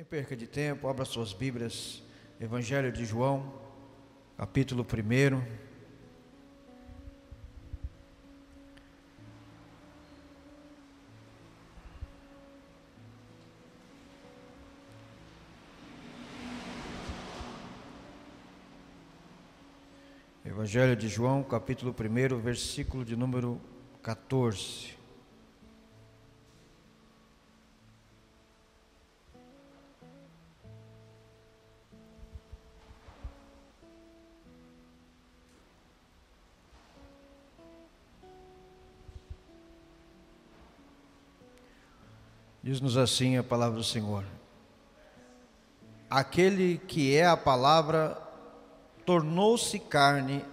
Sem perca de tempo, abra suas Bíblias, Evangelho de João, capítulo 1. Evangelho de João, capítulo 1, versículo de número 14. Diz-nos assim a palavra do Senhor: aquele que é a palavra tornou-se carne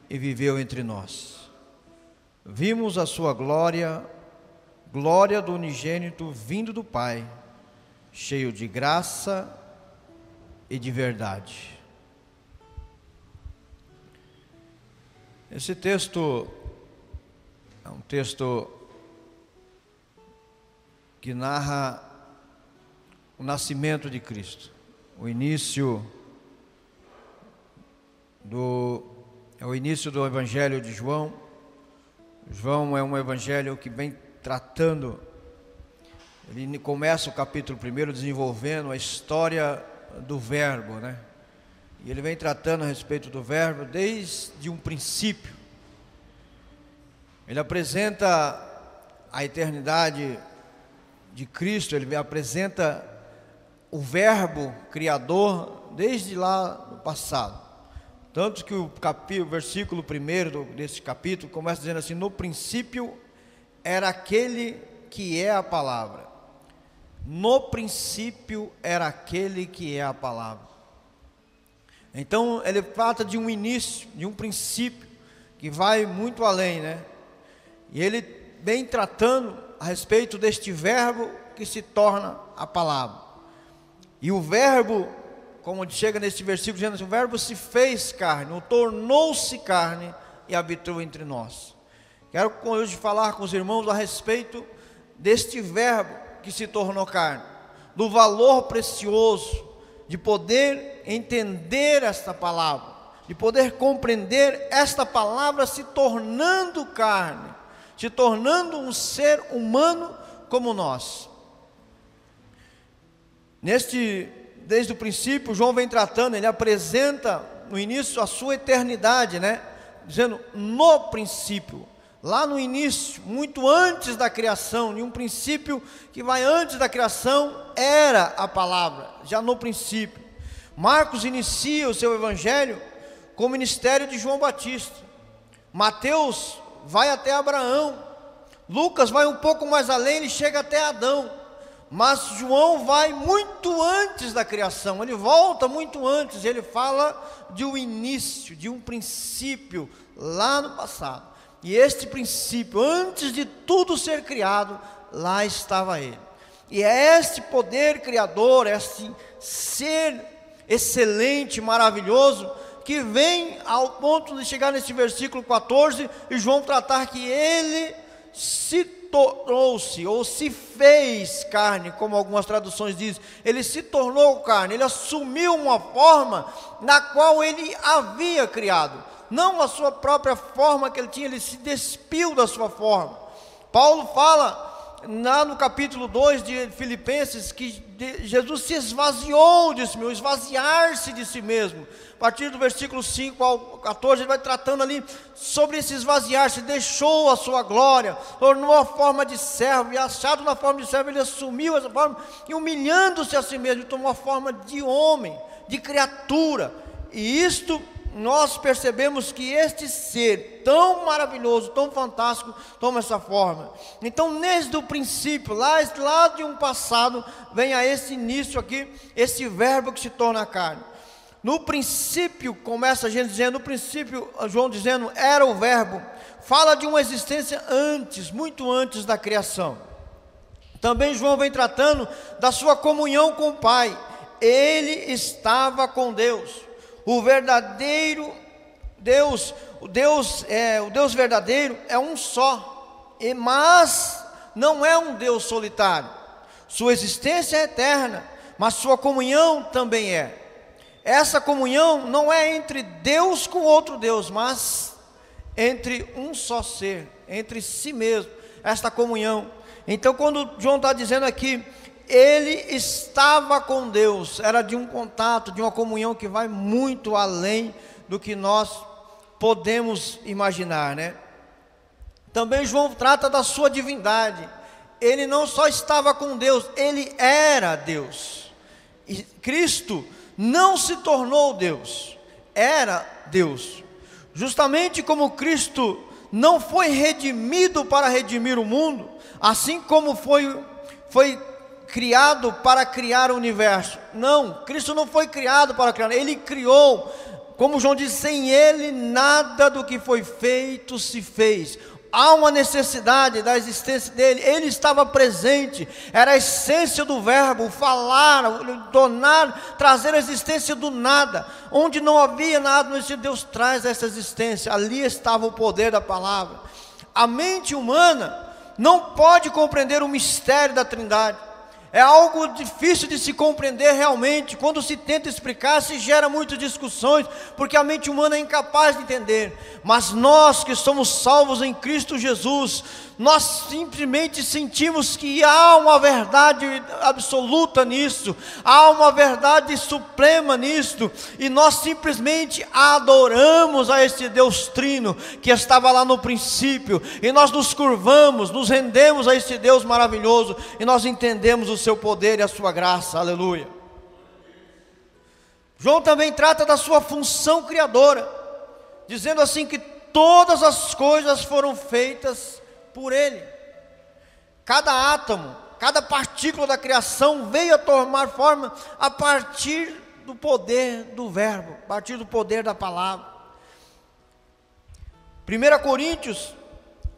e viveu entre nós. Vimos a sua glória, glória do unigênito vindo do Pai, cheio de graça e de verdade. Esse texto é um texto que narra o nascimento de Cristo, o início do Evangelho de João. João é um evangelho que vem tratando, ele começa o capítulo 1 desenvolvendo a história do verbo, né? E ele vem tratando a respeito do verbo desde um princípio. Ele apresenta a eternidade de Cristo, ele apresenta o verbo criador desde lá no passado. Tanto que o versículo 1 desse capítulo começa dizendo assim: no princípio era aquele que é a palavra. No princípio era aquele que é a palavra. Então ele trata de um início, de um princípio que vai muito além, né? E ele vem tratando a respeito deste verbo que se torna a palavra. E o verbo, como chega nesse versículo dizendo assim, o verbo se fez carne, ou tornou-se carne e habitou entre nós. Quero hoje falar com os irmãos a respeito deste verbo que se tornou carne, do valor precioso de poder entender esta palavra, de poder compreender esta palavra se tornando carne, se tornando um ser humano como nós. Desde o princípio, João vem tratando, ele apresenta no início a sua eternidade, né? Dizendo no princípio, lá no início, muito antes da criação, em um princípio que vai antes da criação, era a palavra, já no princípio. Marcos inicia o seu evangelho com o ministério de João Batista. Mateus vai até Abraão. Lucas vai um pouco mais além, ele chega até Adão. Mas João vai muito antes da criação, ele volta muito antes, ele fala de um início, de um princípio lá no passado. E este princípio, antes de tudo ser criado, lá estava ele. E é este poder criador, este ser excelente, maravilhoso, que vem ao ponto de chegar nesse versículo 14, e João tratar que ele se tornou-se, ou se fez carne, como algumas traduções dizem. Ele se tornou carne, ele assumiu uma forma na qual ele havia criado, não a sua própria forma que ele tinha, ele se despiu da sua forma. Paulo fala lá no capítulo 2 de Filipenses que Jesus se esvaziou de si mesmo, esvaziar-se de si mesmo. A partir do versículo 5 ao 14, ele vai tratando ali sobre esse esvaziar-se, deixou a sua glória, tornou a forma de servo, e achado na forma de servo, ele assumiu essa forma, e humilhando-se a si mesmo, tomou a forma de homem, de criatura. E isto nós percebemos que este ser tão maravilhoso, tão fantástico, toma essa forma. Então, desde o princípio, lá de um passado, vem a esse início aqui, esse verbo que se torna carne. No princípio, começa a gente dizendo, no princípio, João dizendo, era o verbo. Fala de uma existência antes, muito antes da criação. Também João vem tratando da sua comunhão com o Pai. Ele estava com Deus. O verdadeiro Deus, o Deus verdadeiro é um só, mas não é um Deus solitário. Sua existência é eterna, mas sua comunhão também é. Essa comunhão não é entre Deus com outro Deus, mas entre um só ser, entre si mesmo, esta comunhão. Então quando João está dizendo aqui, ele estava com Deus, era de um contato, de uma comunhão que vai muito além do que nós podemos imaginar, né? Também João trata da sua divindade. Ele não só estava com Deus, ele era Deus. E Cristo não se tornou Deus, era Deus. Justamente como Cristo não foi redimido para redimir o mundo, assim como foi criado para criar o universo. Não, Cristo não foi criado para criar, ele criou. Como João diz, sem ele nada do que foi feito se fez. Há uma necessidade da existência dele, ele estava presente, era a essência do verbo, falar, tornar, trazer a existência do nada. Onde não havia nada, Deus traz essa existência, ali estava o poder da palavra. A mente humana não pode compreender o mistério da Trindade. É algo difícil de se compreender realmente. Quando se tenta explicar, se gera muitas discussões, porque a mente humana é incapaz de entender. Mas nós que somos salvos em Cristo Jesus, nós simplesmente sentimos que há uma verdade absoluta nisso, há uma verdade suprema nisto, e nós simplesmente adoramos a esse Deus trino, que estava lá no princípio, e nós nos curvamos, nos rendemos a esse Deus maravilhoso, e nós entendemos o seu poder e a sua graça, aleluia. João também trata da sua função criadora, dizendo assim que todas as coisas foram feitas por ele. Cada átomo, cada partícula da criação veio a tomar forma a partir do poder do verbo, a partir do poder da palavra. 1 Coríntios,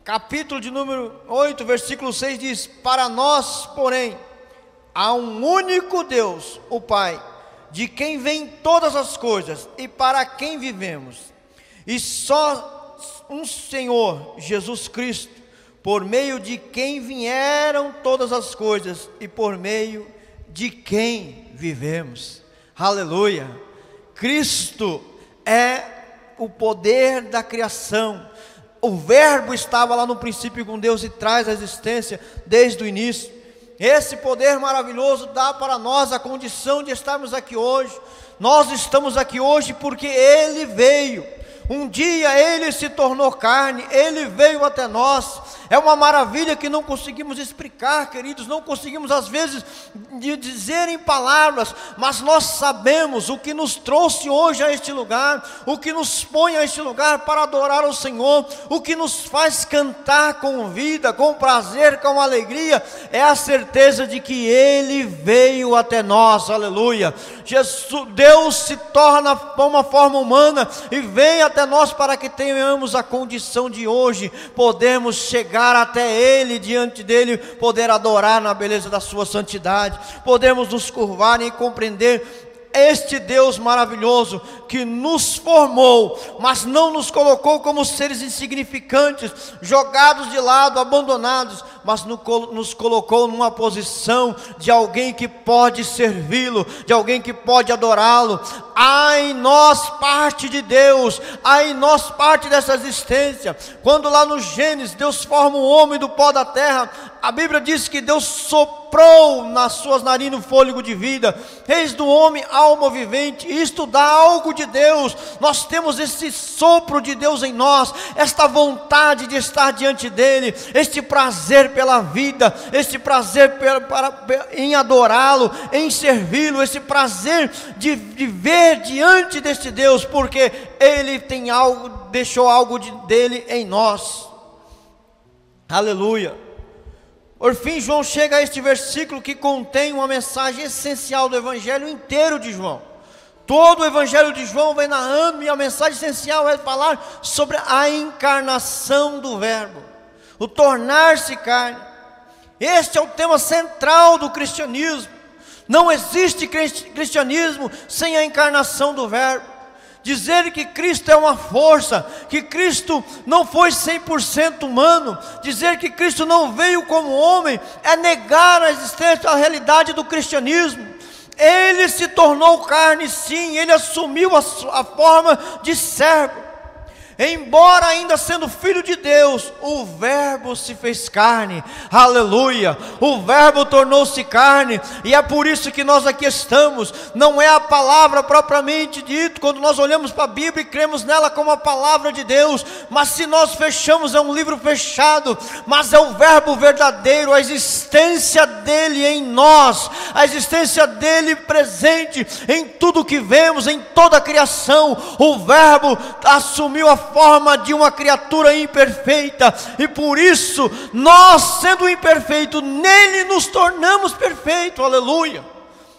capítulo de número 8, versículo 6 diz: para nós, porém, há um único Deus, o Pai, de quem vêm todas as coisas e para quem vivemos, e só um Senhor, Jesus Cristo, por meio de quem vieram todas as coisas e por meio de quem vivemos. Aleluia! Cristo é o poder da criação. O verbo estava lá no princípio com Deus e traz a existência desde o início. Esse poder maravilhoso dá para nós a condição de estarmos aqui hoje. Nós estamos aqui hoje porque Ele veio. Um dia Ele se tornou carne, Ele veio até nós. É uma maravilha que não conseguimos explicar, queridos, não conseguimos às vezes dizer em palavras, mas nós sabemos o que nos trouxe hoje a este lugar, o que nos põe a este lugar para adorar o Senhor, o que nos faz cantar com vida, com prazer, com alegria, é a certeza de que Ele veio até nós, aleluia. Deus se torna uma forma humana e vem até nós para que tenhamos a condição de hoje podermos chegar até Ele, diante dEle, poder adorar na beleza da sua santidade, podemos nos curvar e compreender este Deus maravilhoso que nos formou, mas não nos colocou como seres insignificantes, jogados de lado, abandonados, mas nos colocou numa posição de alguém que pode servi-lo, de alguém que pode adorá-lo. Há em nós parte de Deus, há em nós parte dessa existência. Quando lá no Gênesis Deus forma o homem do pó da terra, a Bíblia diz que Deus soprou nas suas narinas o fôlego de vida, fez do homem alma vivente. Isto dá algo de Deus. Nós temos esse sopro de Deus em nós, esta vontade de estar diante dEle, este prazer pela vida, este prazer em adorá-lo, em servi-lo, esse prazer de viver diante deste Deus, porque Ele tem algo, deixou algo dele em nós. Aleluia. Por fim, João chega a este versículo que contém uma mensagem essencial do Evangelho inteiro de João. Todo o Evangelho de João vem narrando, e a mensagem essencial é falar sobre a encarnação do Verbo, o tornar-se carne. Este é o tema central do cristianismo. Não existe cristianismo sem a encarnação do Verbo. Dizer que Cristo é uma força, que Cristo não foi 100% humano, dizer que Cristo não veio como homem, é negar a existência, a realidade do cristianismo. Ele se tornou carne, sim, ele assumiu a forma de servo. Embora ainda sendo filho de Deus, o verbo se fez carne, aleluia, o verbo tornou-se carne, e é por isso que nós aqui estamos. Não é a palavra propriamente dita, quando nós olhamos para a Bíblia e cremos nela como a palavra de Deus, mas se nós fechamos, é um livro fechado, mas é o verbo verdadeiro, a existência dele em nós, a existência dele presente em tudo que vemos, em toda a criação. O verbo assumiu a forma de uma criatura imperfeita, e por isso nós, sendo imperfeitos, nele nos tornamos perfeitos, aleluia.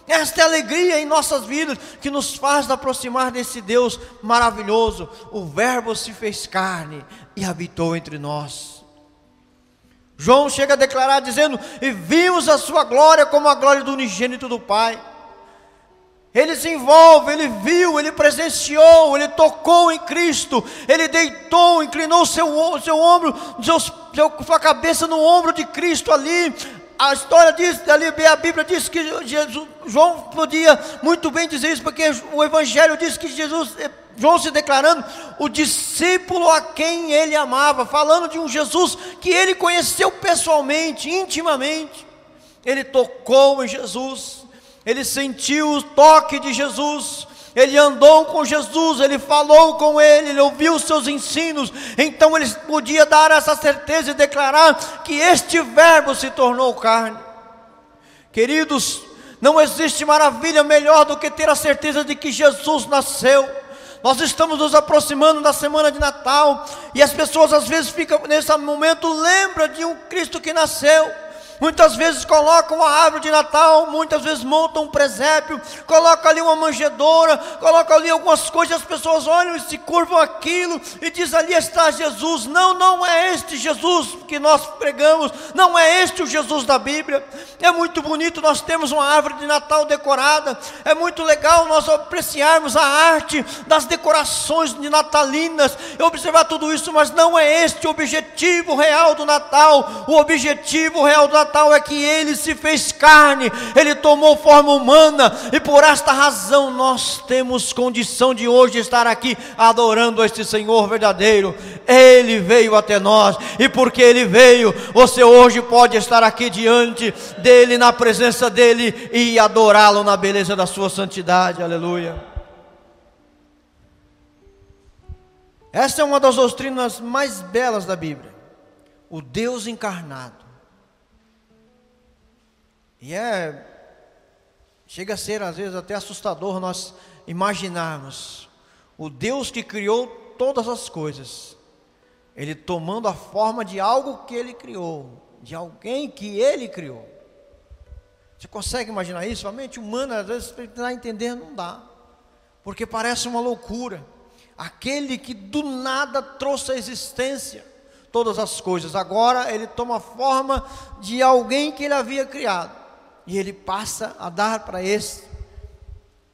Esta é a alegria em nossas vidas, que nos faz aproximar desse Deus maravilhoso. O verbo se fez carne e habitou entre nós. João chega a declarar dizendo: e vimos a sua glória como a glória do unigênito do Pai. Ele se envolve, ele viu, ele presenciou, ele tocou em Cristo, ele deitou, inclinou seu ombro, sua cabeça no ombro de Cristo ali. A história diz, ali a Bíblia diz que João podia muito bem dizer isso, porque o Evangelho diz que João se declarando o discípulo a quem ele amava, falando de um Jesus que ele conheceu pessoalmente, intimamente. Ele tocou em Jesus, ele sentiu o toque de Jesus, ele andou com Jesus, ele falou com ele ouviu os seus ensinos. Então ele podia dar essa certeza e declarar que este verbo se tornou carne. Queridos, não existe maravilha melhor do que ter a certeza de que Jesus nasceu. Nós estamos nos aproximando da semana de Natal, e as pessoas às vezes ficam nesse momento, lembram de um Cristo que nasceu. Muitas vezes colocam uma árvore de Natal, muitas vezes montam um presépio, colocam ali uma manjedoura, colocam ali algumas coisas, as pessoas olham e se curvam aquilo, e diz: ali está Jesus. Não, não é este Jesus que nós pregamos, não é este o Jesus da Bíblia. É muito bonito nós temos uma árvore de Natal decorada, é muito legal nós apreciarmos a arte das decorações de natalinas, e observar tudo isso, mas não é este o objetivo real do Natal. O objetivo real do Natal é que ele se fez carne, ele tomou forma humana, e por esta razão nós temos condição de hoje estar aqui adorando este Senhor verdadeiro. Ele veio até nós, e porque ele veio, você hoje pode estar aqui diante dele, na presença dele, e adorá-lo na beleza da sua santidade, aleluia. Essa é uma das doutrinas mais belas da Bíblia, o Deus encarnado. E chega a ser às vezes até assustador nós imaginarmos o Deus que criou todas as coisas, ele tomando a forma de algo que ele criou, de alguém que ele criou. Você consegue imaginar isso? A mente humana às vezes para tentar entender não dá, porque parece uma loucura. Aquele que do nada trouxe à existência todas as coisas, agora ele toma a forma de alguém que ele havia criado, e ele passa a dar para este,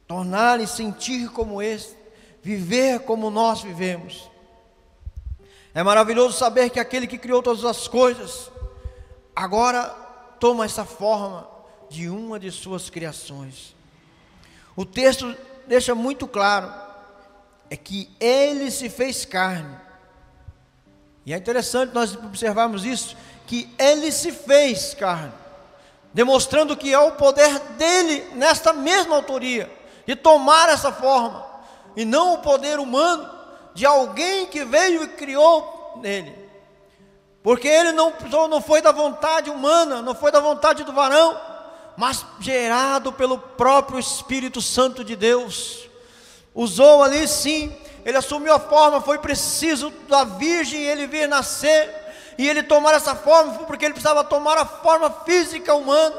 tornar e sentir como este, viver como nós vivemos. É maravilhoso saber que aquele que criou todas as coisas, agora toma essa forma de uma de suas criações. O texto deixa muito claro, é que ele se fez carne. E é interessante nós observarmos isso, que ele se fez carne, demonstrando que é o poder dele, nesta mesma autoria, de tomar essa forma, e não o poder humano, de alguém que veio e criou nele, porque ele não foi da vontade humana, não foi da vontade do varão, mas gerado pelo próprio Espírito Santo de Deus. Usou ali sim, ele assumiu a forma, foi preciso da virgem ele vir nascer, e ele tomar essa forma, porque ele precisava tomar a forma física humana,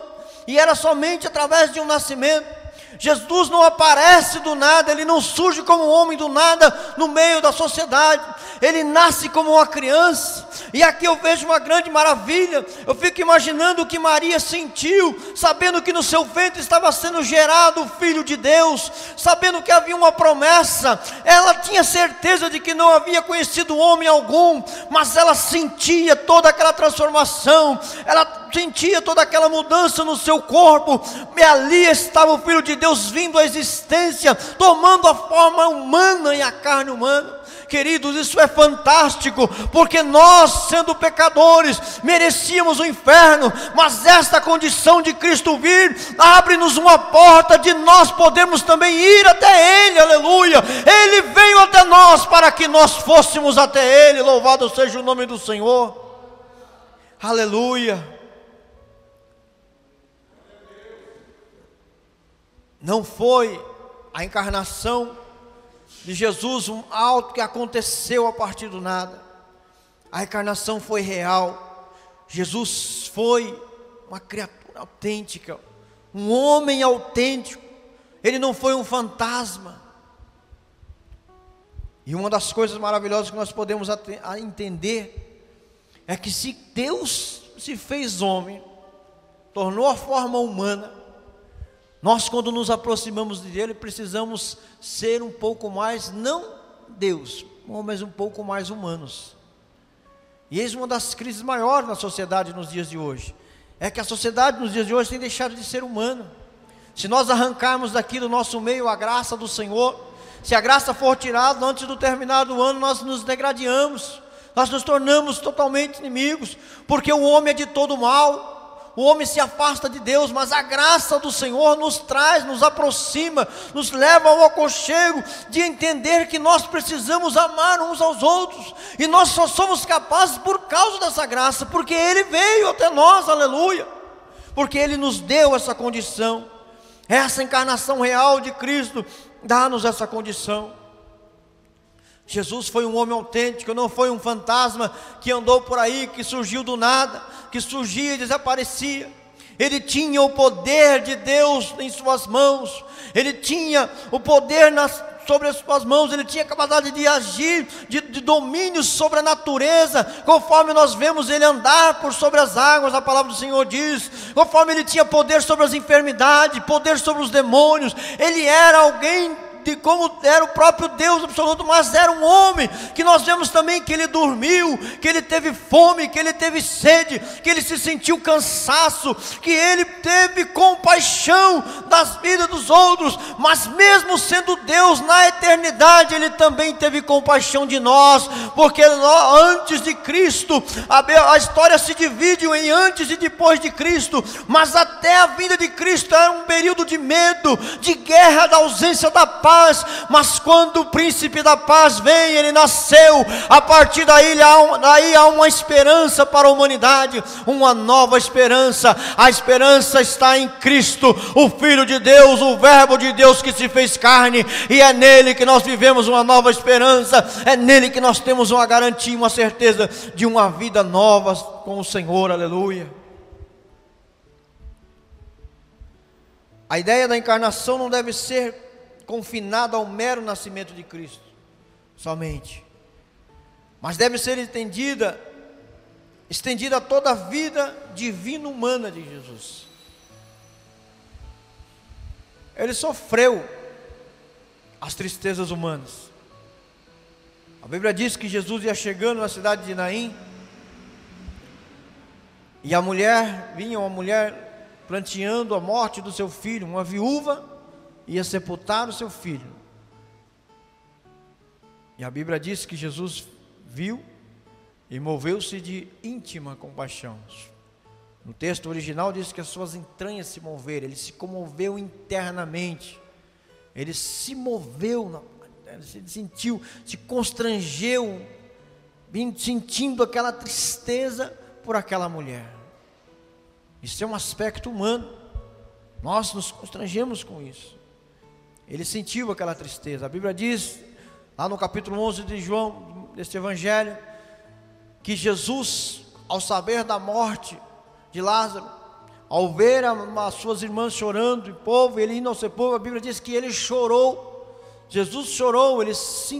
e era somente através de um nascimento. Jesus não aparece do nada, ele não surge como um homem do nada no meio da sociedade, ele nasce como uma criança. E aqui eu vejo uma grande maravilha, eu fico imaginando o que Maria sentiu, sabendo que no seu ventre estava sendo gerado o Filho de Deus, sabendo que havia uma promessa. Ela tinha certeza de que não havia conhecido homem algum, mas ela sentia toda aquela transformação, ela sentia toda aquela mudança no seu corpo, e ali estava o Filho de Deus vindo à existência, tomando a forma humana e a carne humana. Queridos, isso é fantástico, porque nós, sendo pecadores, merecíamos o inferno, mas esta condição de Cristo vir, abre-nos uma porta de nós podermos também ir até Ele, aleluia. Ele veio até nós para que nós fôssemos até Ele, louvado seja o nome do Senhor, aleluia. Não foi a encarnação de Jesus algo que aconteceu a partir do nada. A encarnação foi real. Jesus foi uma criatura autêntica, um homem autêntico. Ele não foi um fantasma. E uma das coisas maravilhosas que nós podemos entender é que se Deus se fez homem, tornou a forma humana, nós, quando nos aproximamos dele, precisamos ser um pouco mais, não Deus, mas um pouco mais humanos. E eis uma das crises maiores na sociedade nos dias de hoje, é que a sociedade nos dias de hoje tem deixado de ser humana. Se nós arrancarmos daqui do nosso meio a graça do Senhor, se a graça for tirada antes do terminar do ano, nós nos degradamos, nós nos tornamos totalmente inimigos, porque o homem é de todo mal. O homem se afasta de Deus, mas a graça do Senhor nos traz, nos aproxima, nos leva ao aconchego de entender que nós precisamos amar uns aos outros, e nós só somos capazes por causa dessa graça, porque Ele veio até nós, aleluia, porque Ele nos deu essa condição. Essa encarnação real de Cristo dá-nos essa condição. Jesus foi um homem autêntico, não foi um fantasma que andou por aí, que surgiu do nada, que surgia e desaparecia. Ele tinha o poder de Deus em suas mãos, ele tinha o poder sobre as suas mãos, ele tinha capacidade de agir, de domínio sobre a natureza, conforme nós vemos ele andar por sobre as águas, a palavra do Senhor diz, conforme ele tinha poder sobre as enfermidades, poder sobre os demônios. Ele era alguém de como era o próprio Deus absoluto, mas era um homem, que nós vemos também que ele dormiu, que ele teve fome, que ele teve sede, que ele se sentiu cansaço, que ele teve compaixão das vidas dos outros, mas mesmo sendo Deus na eternidade, ele também teve compaixão de nós, porque antes de Cristo, a história se divide em antes e depois de Cristo, mas até a vinda de Cristo era um período de medo, de guerra, da ausência da paz. Mas quando o príncipe da paz vem, ele nasceu, a partir daí há uma esperança para a humanidade, uma nova esperança. A esperança está em Cristo, o Filho de Deus, o Verbo de Deus que se fez carne, e é nele que nós vivemos uma nova esperança, é nele que nós temos uma garantia, uma certeza de uma vida nova com o Senhor, aleluia. A ideia da encarnação não deve ser confinada ao mero nascimento de Cristo somente, mas deve ser estendida a toda a vida divina humana de Jesus. Ele sofreu as tristezas humanas. A Bíblia diz que Jesus ia chegando na cidade de Naim, e uma mulher pranteando a morte do seu filho, uma viúva ia sepultar o seu filho. E a Bíblia diz que Jesus viu e moveu-se de íntima compaixão. No texto original diz que as suas entranhas se moveram, ele se comoveu internamente, ele se moveu, ele se sentiu, se constrangeu, sentindo aquela tristeza por aquela mulher. Isso é um aspecto humano, nós nos constrangemos com isso. Ele sentiu aquela tristeza. A Bíblia diz, lá no capítulo 11 de João, deste evangelho, que Jesus, ao saber da morte de Lázaro, ao ver as suas irmãs chorando, e ele indo ao sepulcro, a Bíblia diz que ele chorou. Jesus chorou,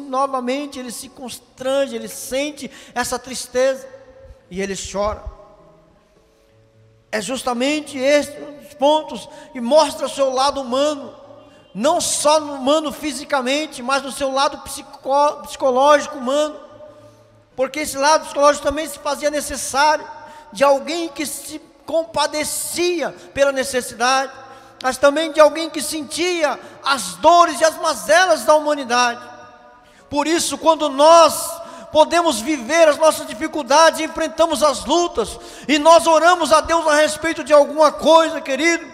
novamente ele se constrange, ele sente essa tristeza, e ele chora. É justamente esse um dos pontos que mostra o seu lado humano, não só no humano fisicamente, mas no seu lado psicológico humano, porque esse lado psicológico também se fazia necessário de alguém que se compadecia pela necessidade, mas também de alguém que sentia as dores e as mazelas da humanidade. Por isso, quando nós podemos viver as nossas dificuldades, enfrentamos as lutas, e nós oramos a Deus a respeito de alguma coisa, querido,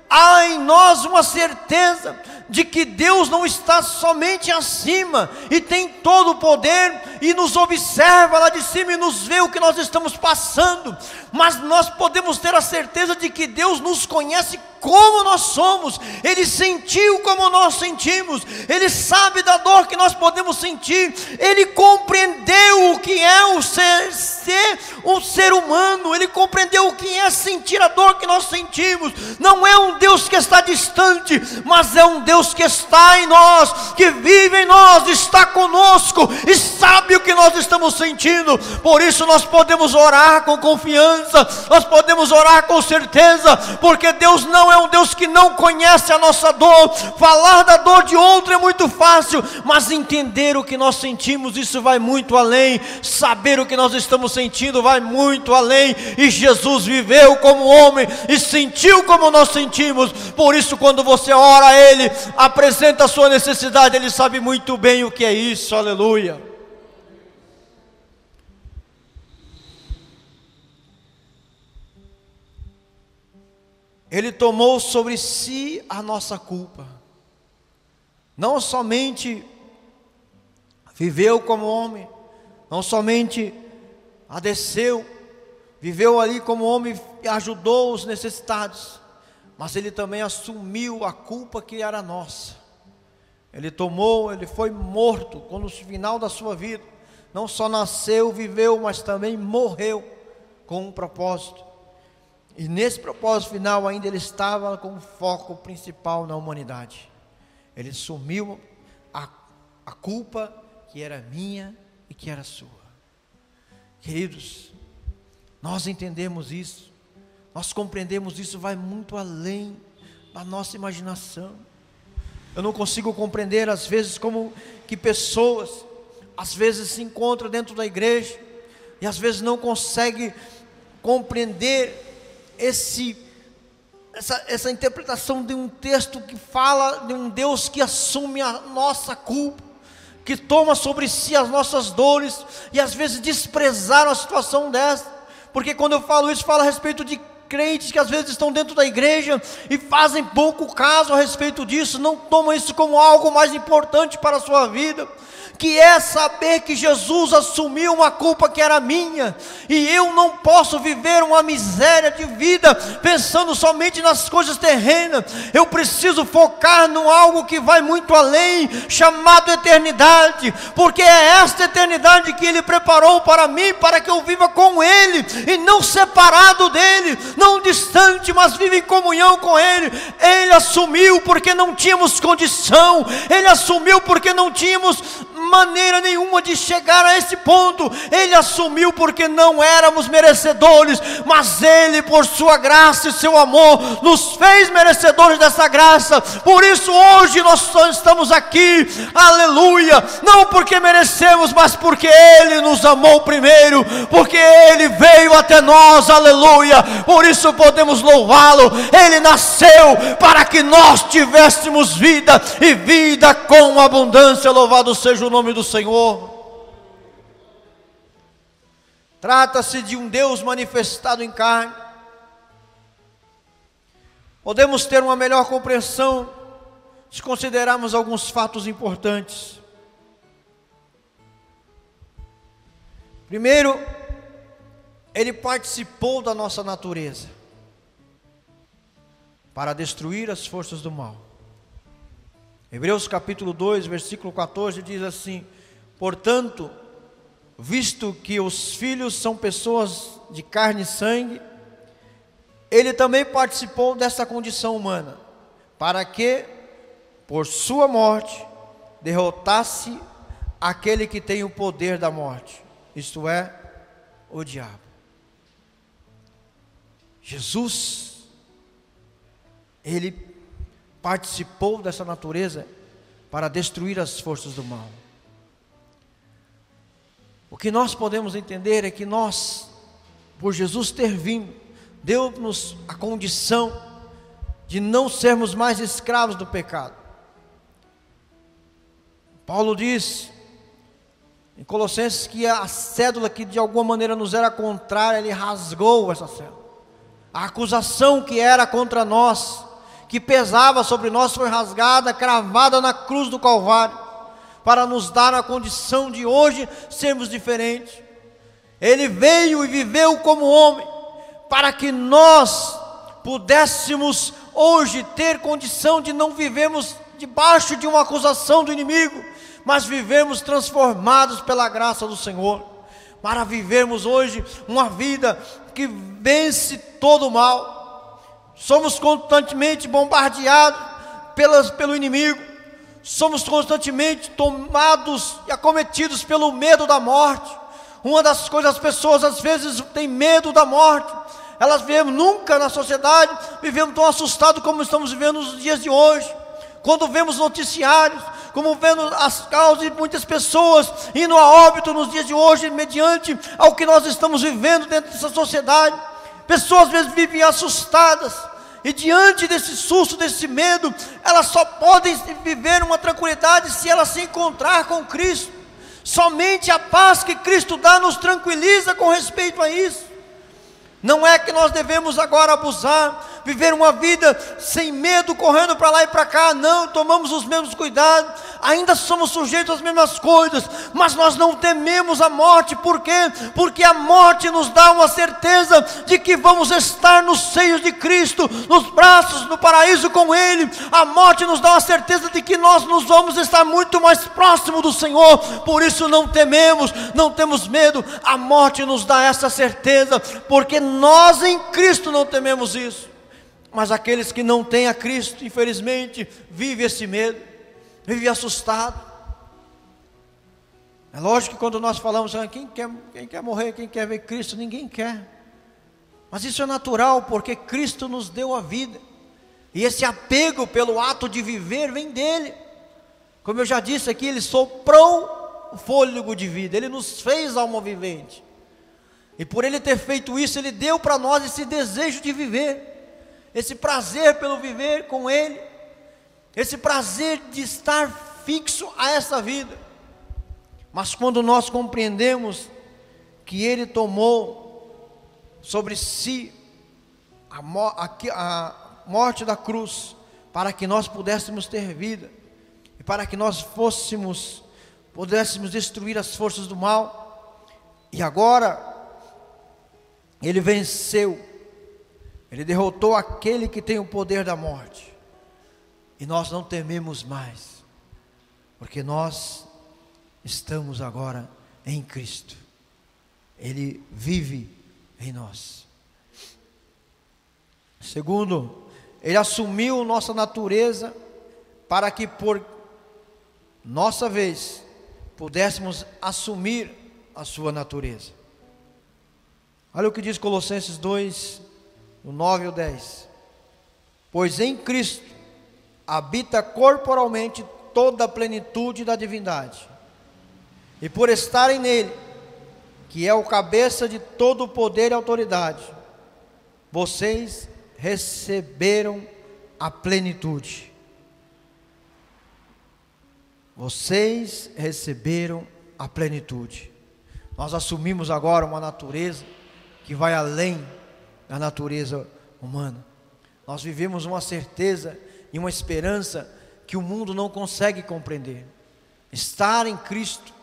há em nós uma certeza de que Deus não está somente acima e tem todo o poder e nos observa lá de cima e nos vê o que nós estamos passando, mas nós podemos ter a certeza de que Deus nos conhece como nós somos. Ele sentiu como nós sentimos, Ele sabe da dor que nós podemos sentir, Ele compreendeu o que é o ser um ser humano, Ele compreendeu o que é sentir a dor que nós sentimos. Não é um Deus que está distante, mas é um Deus que está em nós, que vive em nós, está conosco e sabe o que nós estamos sentindo. Por isso nós podemos orar com confiança, nós podemos orar com certeza, porque Deus não é um Deus que não conhece a nossa dor. Falar da dor de outro é muito fácil, mas entender o que nós sentimos, isso vai muito além. Saber o que nós estamos sentindo vai muito além, e Jesus viveu como homem e sentiu como nós sentimos. Por isso, quando você ora a Ele, apresenta a sua necessidade, Ele sabe muito bem o que é isso. Aleluia. Ele tomou sobre si a nossa culpa. Não somente viveu como homem, não somente padeceu, viveu ali como homem e ajudou os necessitados, mas Ele também assumiu a culpa que era nossa. Ele tomou, Ele foi morto quando no final da sua vida, não só nasceu, viveu, mas também morreu com um propósito. E nesse propósito final ainda Ele estava com o foco principal na humanidade. Ele assumiu a culpa que era minha e que era sua. Queridos, nós entendemos isso, nós compreendemos isso, vai muito além da nossa imaginação. Eu não consigo compreender às vezes como que pessoas às vezes se encontram dentro da igreja e às vezes não conseguem compreender essa interpretação de um texto que fala de um Deus que assume a nossa culpa, que toma sobre si as nossas dores, e às vezes desprezaram a situação dessa. Porque quando eu falo isso, falo a respeito de crentes que às vezes estão dentro da igreja e fazem pouco caso a respeito disso, não tomam isso como algo mais importante para a sua vida, que é saber que Jesus assumiu uma culpa que era minha, e eu não posso viver uma miséria de vida pensando somente nas coisas terrenas. Eu preciso focar em algo que vai muito além, chamado eternidade, porque é esta eternidade que Ele preparou para mim, para que eu viva com Ele, e não separado dEle, não distante, mas viva em comunhão com Ele. Ele assumiu porque não tínhamos condição, Ele assumiu porque não tínhamos maneira nenhuma de chegar a esse ponto. Ele assumiu porque não éramos merecedores, mas Ele, por sua graça e seu amor, nos fez merecedores dessa graça. Por isso hoje nós só estamos aqui, aleluia, não porque merecemos, mas porque Ele nos amou primeiro, porque Ele veio até nós, aleluia. Por isso podemos louvá-lo. Ele nasceu para que nós tivéssemos vida, e vida com abundância. Louvado seja o nome do Senhor. Trata-se de um Deus manifestado em carne. Podemos ter uma melhor compreensão se considerarmos alguns fatos importantes. Primeiro, Ele participou da nossa natureza para destruir as forças do mal. Hebreus capítulo 2, versículo 14 diz assim: portanto, visto que os filhos são pessoas de carne e sangue, Ele também participou dessa condição humana, para que, por sua morte, derrotasse aquele que tem o poder da morte, isto é, o diabo. Jesus, Ele participou dessa natureza para destruir as forças do mal. O que nós podemos entender é que nós, por Jesus ter vindo, deu-nos a condição de não sermos mais escravos do pecado. Paulo diz em Colossenses que a cédula que de alguma maneira nos era contrária, ele rasgou essa cédula. A acusação que era contra nós, que pesava sobre nós, foi rasgada, cravada na cruz do Calvário, para nos dar a condição de hoje sermos diferentes. Ele veio e viveu como homem, para que nós pudéssemos hoje ter condição de não vivermos debaixo de uma acusação do inimigo, mas vivemos transformados pela graça do Senhor, para vivermos hoje uma vida que vence todo o mal. Somos constantemente bombardeados pelo inimigo, somos constantemente tomados e acometidos pelo medo da morte. Uma das coisas, as pessoas às vezes têm medo da morte, elas vivem, nunca na sociedade vivemos tão assustados como estamos vivendo nos dias de hoje, quando vemos noticiários, como vendo as causas de muitas pessoas indo a óbito nos dias de hoje, mediante ao que nós estamos vivendo dentro dessa sociedade. Pessoas às vezes vivem assustadas, e diante desse susto, desse medo, elas só podem viver uma tranquilidade se elas se encontrar com Cristo. Somente a paz que Cristo dá nos tranquiliza com respeito a isso. Não é que nós devemos agora abusar, viver uma vida sem medo, correndo para lá e para cá. Não, tomamos os mesmos cuidados, ainda somos sujeitos às mesmas coisas, mas nós não tememos a morte. Por quê? Porque a morte nos dá uma certeza de que vamos estar nos seios de Cristo, nos braços, no paraíso com Ele. A morte nos dá uma certeza de que nós nos vamos estar muito mais próximo do Senhor. Por isso não tememos, não temos medo. A morte nos dá essa certeza, porque nós em Cristo não tememos isso. Mas aqueles que não têm a Cristo, infelizmente, vivem esse medo, vivem assustado. É lógico que quando nós falamos, quem quer morrer, quem quer ver Cristo, ninguém quer. Mas isso é natural, porque Cristo nos deu a vida, e esse apego pelo ato de viver vem dele. Como eu já disse aqui, Ele soprou o fôlego de vida, Ele nos fez alma vivente, e por Ele ter feito isso, Ele deu para nós esse desejo de viver, esse prazer pelo viver com Ele, esse prazer de estar fixo a essa vida. Mas quando nós compreendemos que Ele tomou sobre si a morte da cruz, para que nós pudéssemos ter vida, e para que nós pudéssemos destruir as forças do mal, e agora Ele venceu, Ele derrotou aquele que tem o poder da morte, e nós não tememos mais, porque nós estamos agora em Cristo. Ele vive em nós. Segundo, Ele assumiu nossa natureza, para que por nossa vez pudéssemos assumir a sua natureza. Olha o que diz Colossenses 2, o 9 e o 10. Pois em Cristo habita corporalmente toda a plenitude da divindade, e por estarem nele, que é o cabeça de todo o poder e autoridade, vocês receberam a plenitude. Vocês receberam a plenitude. Nós assumimos agora uma natureza que vai além da natureza humana. Nós vivemos uma certeza e uma esperança que o mundo não consegue compreender. Estar em Cristo,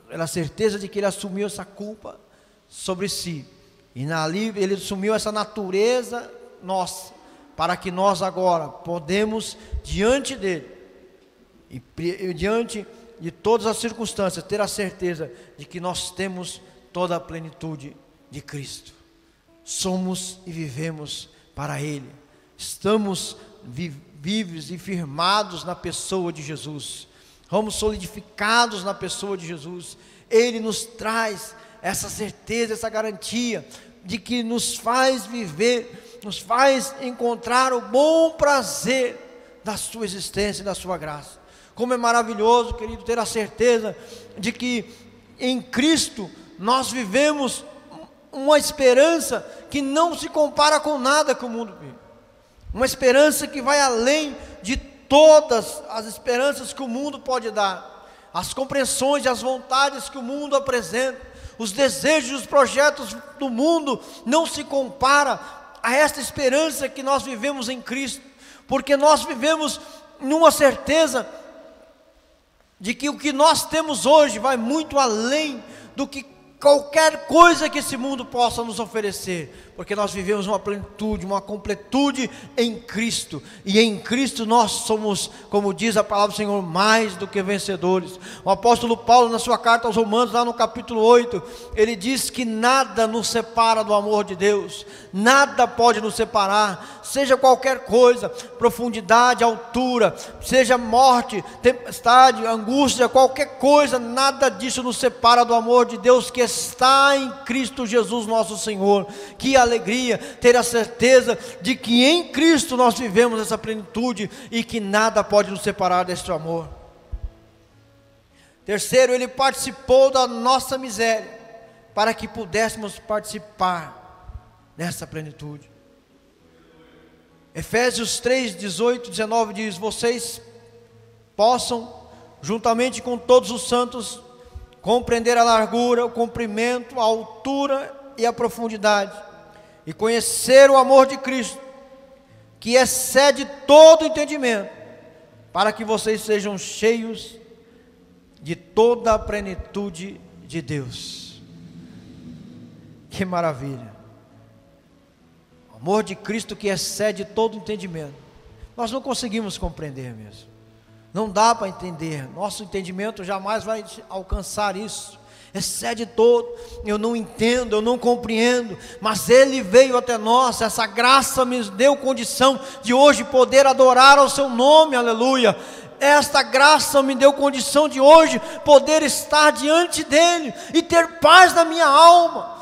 pela certeza de que Ele assumiu essa culpa sobre si, e ali Ele assumiu essa natureza nossa, para que nós agora podemos, diante dEle, e diante de todas as circunstâncias, ter a certeza de que nós temos toda a plenitude de Cristo. Somos e vivemos para Ele, estamos vivos e firmados na pessoa de Jesus, somos solidificados na pessoa de Jesus. Ele nos traz essa certeza, essa garantia de que nos faz viver, nos faz encontrar o bom prazer da sua existência e da sua graça. Como é maravilhoso, querido, ter a certeza de que em Cristo nós vivemos uma esperança que não se compara com nada que o mundo vive. Uma esperança que vai além de todas as esperanças que o mundo pode dar, as compreensões e as vontades que o mundo apresenta, os desejos, os projetos do mundo não se compara a esta esperança que nós vivemos em Cristo, porque nós vivemos numa certeza de que o que nós temos hoje vai muito além do que qualquer coisa que esse mundo possa nos oferecer, porque nós vivemos uma plenitude, uma completude em Cristo, e em Cristo nós somos, como diz a palavra do Senhor, mais do que vencedores. O apóstolo Paulo, na sua carta aos Romanos, lá no capítulo 8, ele diz que nada nos separa do amor de Deus, nada pode nos separar, seja qualquer coisa, profundidade, altura, seja morte, tempestade, angústia, qualquer coisa, nada disso nos separa do amor de Deus que está em Cristo Jesus nosso Senhor. Que alegria ter a certeza de que em Cristo nós vivemos essa plenitude e que nada pode nos separar deste amor. Terceiro, ele participou da nossa miséria para que pudéssemos participar dessa plenitude. Efésios 3, 18, 19 diz: vocês possam, juntamente com todos os santos, compreender a largura, o comprimento, a altura e a profundidade, e conhecer o amor de Cristo, que excede todo entendimento, para que vocês sejam cheios de toda a plenitude de Deus. Que maravilha! O amor de Cristo que excede todo entendimento. Nós não conseguimos compreender mesmo. Não dá para entender, nosso entendimento jamais vai alcançar isso, excede todo. Eu não entendo, eu não compreendo, mas Ele veio até nós, essa graça me deu condição de hoje poder adorar ao Seu nome, aleluia. Esta graça me deu condição de hoje poder estar diante dEle e ter paz na minha alma.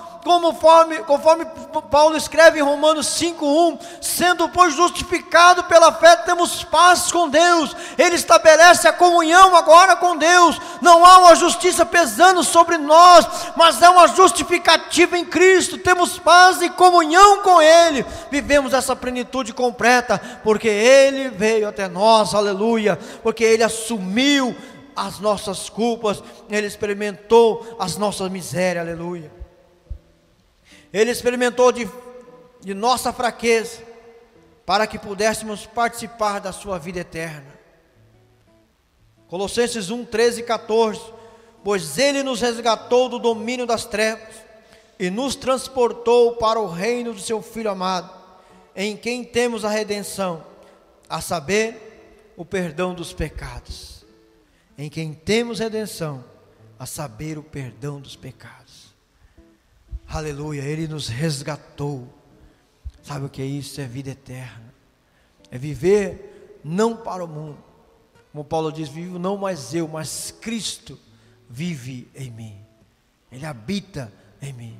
Conforme Paulo escreve em Romanos 5:1, sendo pois justificado pela fé, temos paz com Deus. Ele estabelece a comunhão agora com Deus. Não há uma justiça pesando sobre nós, mas é uma justificativa em Cristo. Temos paz e comunhão com Ele. Vivemos essa plenitude completa, porque Ele veio até nós, aleluia. Porque Ele assumiu as nossas culpas, Ele experimentou as nossas misérias, aleluia. Ele experimentou de nossa fraqueza, para que pudéssemos participar da sua vida eterna. Colossenses 1, 13 e 14, pois Ele nos resgatou do domínio das trevas, e nos transportou para o reino do seu Filho amado, em quem temos a redenção, a saber, o perdão dos pecados. Em quem temos redenção, a saber, o perdão dos pecados. Aleluia, Ele nos resgatou. Sabe o que é isso? É vida eterna. É viver não para o mundo. Como Paulo diz, vivo não mais eu, mas Cristo vive em mim. Ele habita em mim.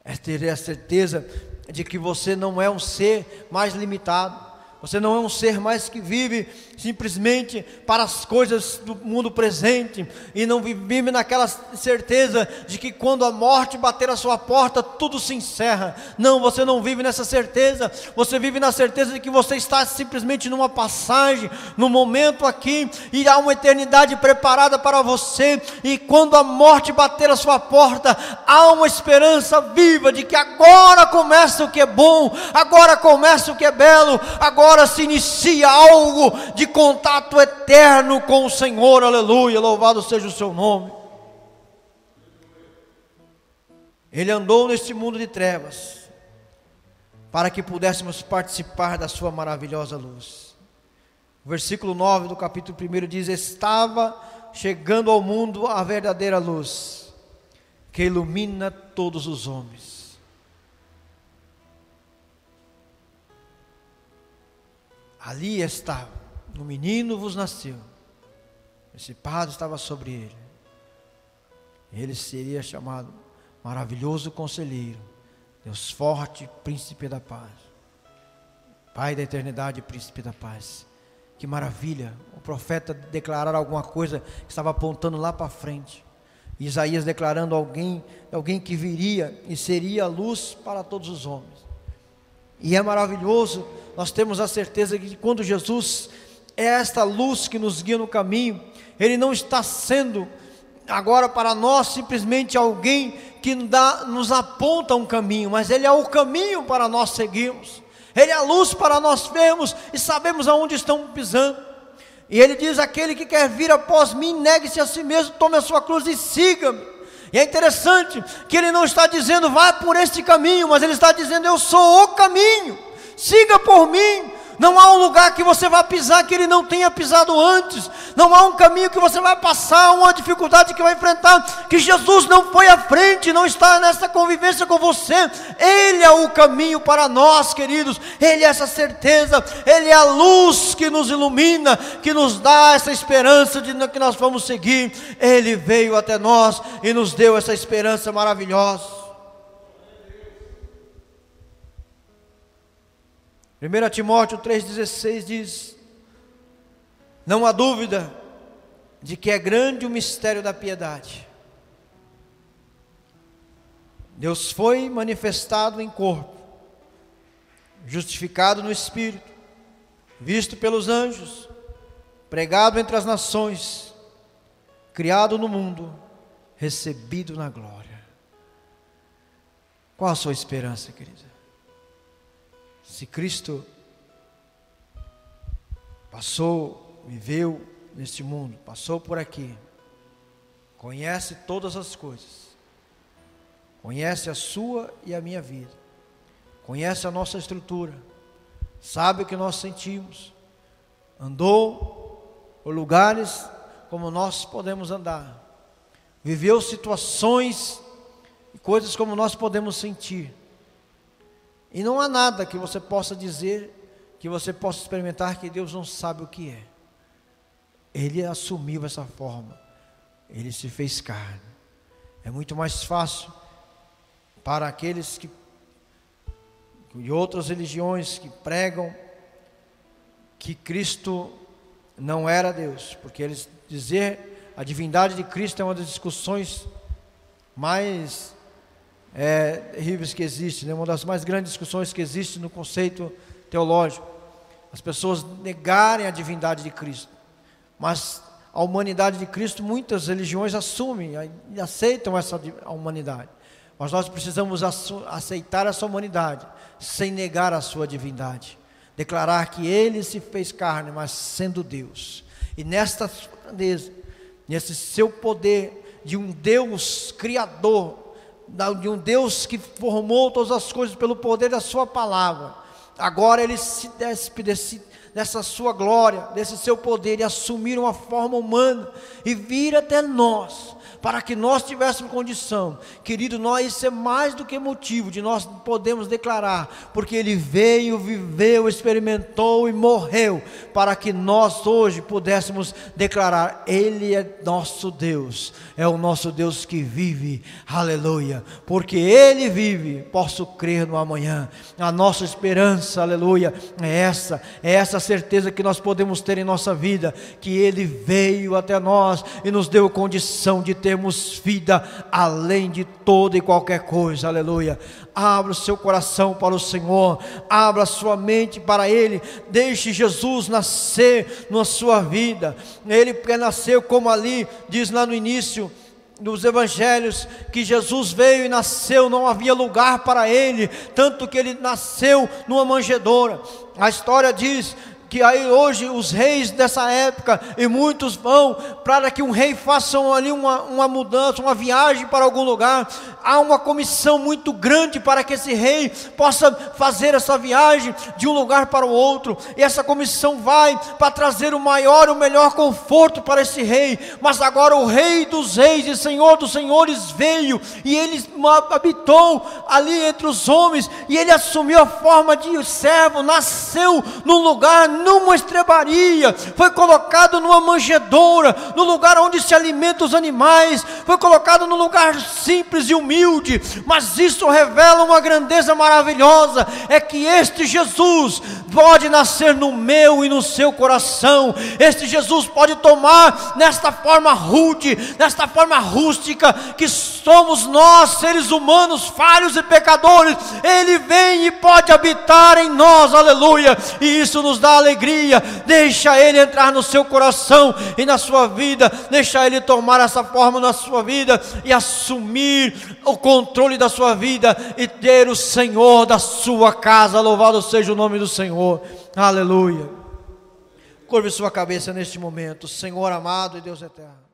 É ter a certeza de que você não é um ser mais limitado. Você não é um ser mais que vive simplesmente para as coisas do mundo presente, e não vive naquela certeza de que quando a morte bater a sua porta, tudo se encerra. Não, você não vive nessa certeza. Você vive na certeza de que você está simplesmente numa passagem, num momento aqui, e há uma eternidade preparada para você. E quando a morte bater a sua porta, há uma esperança viva de que agora começa o que é bom, agora começa o que é belo, agora se inicia algo de contato eterno com o Senhor, aleluia, louvado seja o seu nome. Ele andou neste mundo de trevas, para que pudéssemos participar da sua maravilhosa luz. O versículo 9 do capítulo 1 diz: estava chegando ao mundo a verdadeira luz, que ilumina todos os homens. Ali estava, um menino vos nasceu, principado estava sobre ele. Ele seria chamado Maravilhoso Conselheiro, Deus Forte, Príncipe da Paz, Pai da Eternidade, Príncipe da Paz. Que maravilha, o profeta declarar alguma coisa que estava apontando lá para frente. Isaías declarando alguém que viria e seria a luz para todos os homens. E é maravilhoso, nós temos a certeza que quando Jesus é esta luz que nos guia no caminho, Ele não está sendo agora para nós simplesmente alguém que nos aponta um caminho, mas Ele é o caminho para nós seguirmos. Ele é a luz para nós vermos e sabemos aonde estamos pisando. E Ele diz: aquele que quer vir após mim, negue-se a si mesmo, tome a sua cruz e siga-me. E é interessante que Ele não está dizendo vá por este caminho, mas Ele está dizendo eu sou o caminho, siga por mim. Não há um lugar que você vai pisar que Ele não tenha pisado antes. Não há um caminho que você vai passar, uma dificuldade que vai enfrentar, que Jesus não foi à frente, não está nessa convivência com você. Ele é o caminho para nós, queridos. Ele é essa certeza, Ele é a luz que nos ilumina, que nos dá essa esperança de que nós vamos seguir. Ele veio até nós e nos deu essa esperança maravilhosa. 1 Timóteo 3,16 diz: não há dúvida de que é grande o mistério da piedade. Deus foi manifestado em corpo, justificado no Espírito, visto pelos anjos, pregado entre as nações, criado no mundo, recebido na glória. Qual a sua esperança, querida? Se Cristo passou, viveu neste mundo, passou por aqui, conhece todas as coisas, conhece a sua e a minha vida, conhece a nossa estrutura, sabe o que nós sentimos, andou por lugares como nós podemos andar, viveu situações e coisas como nós podemos sentir. E não há nada que você possa dizer, que você possa experimentar, que Deus não sabe o que é. Ele assumiu essa forma, Ele se fez carne. É muito mais fácil para aqueles que de outras religiões que pregam que Cristo não era Deus, porque eles dizer a divindade de Cristo é uma das discussões mais terríveis que existe, né? Uma das mais grandes discussões que existe no conceito teológico, as pessoas negarem a divindade de Cristo, mas a humanidade de Cristo, muitas religiões assumem e aceitam a humanidade, mas nós precisamos aceitar essa humanidade, sem negar a sua divindade, declarar que Ele se fez carne, mas sendo Deus, e nesta grandeza, nesse seu poder de um Deus criador, de um Deus que formou todas as coisas pelo poder da sua palavra, agora Ele se despe dessa sua glória, desse seu poder, e assumir uma forma humana, e vir até nós, para que nós tivéssemos condição, querido, isso é mais do que motivo de nós podermos declarar, porque Ele veio, viveu, experimentou e morreu, para que nós hoje pudéssemos declarar, Ele é nosso Deus, é o nosso Deus que vive, aleluia, porque Ele vive, posso crer no amanhã, a nossa esperança, aleluia, é essa certeza que nós podemos ter em nossa vida, que Ele veio até nós, e nos deu condição de termos vida além de toda e qualquer coisa, aleluia. Abra o seu coração para o Senhor, abra a sua mente para Ele, deixe Jesus nascer na sua vida. Ele nasceu como ali, diz lá no início dos evangelhos, que Jesus veio e nasceu, não havia lugar para Ele, tanto que Ele nasceu numa manjedoura. A história diz que aí hoje os reis dessa época, e muitos vão, para que um rei faça ali uma mudança, uma viagem para algum lugar, há uma comissão muito grande para que esse rei possa fazer essa viagem de um lugar para o outro, e essa comissão vai para trazer o maior e o melhor conforto para esse rei, mas agora o Rei dos Reis e Senhor dos Senhores veio, e Ele habitou ali entre os homens, e Ele assumiu a forma de servo, nasceu num lugar, numa estrebaria, foi colocado numa manjedoura, no lugar onde se alimentam os animais, foi colocado num lugar simples e humilde, mas isso revela uma grandeza maravilhosa, é que este Jesus pode nascer no meu e no seu coração. Este Jesus pode tomar nesta forma rude, nesta forma rústica, que somos nós, seres humanos, falhos e pecadores. Ele vem e pode habitar em nós, aleluia, e isso nos dá alegria. Deixa Ele entrar no seu coração e na sua vida, deixa Ele tomar essa forma na sua vida e assumir o controle da sua vida e ter o Senhor da sua casa. Louvado seja o nome do Senhor, aleluia. Curve sua cabeça neste momento, Senhor amado e Deus eterno.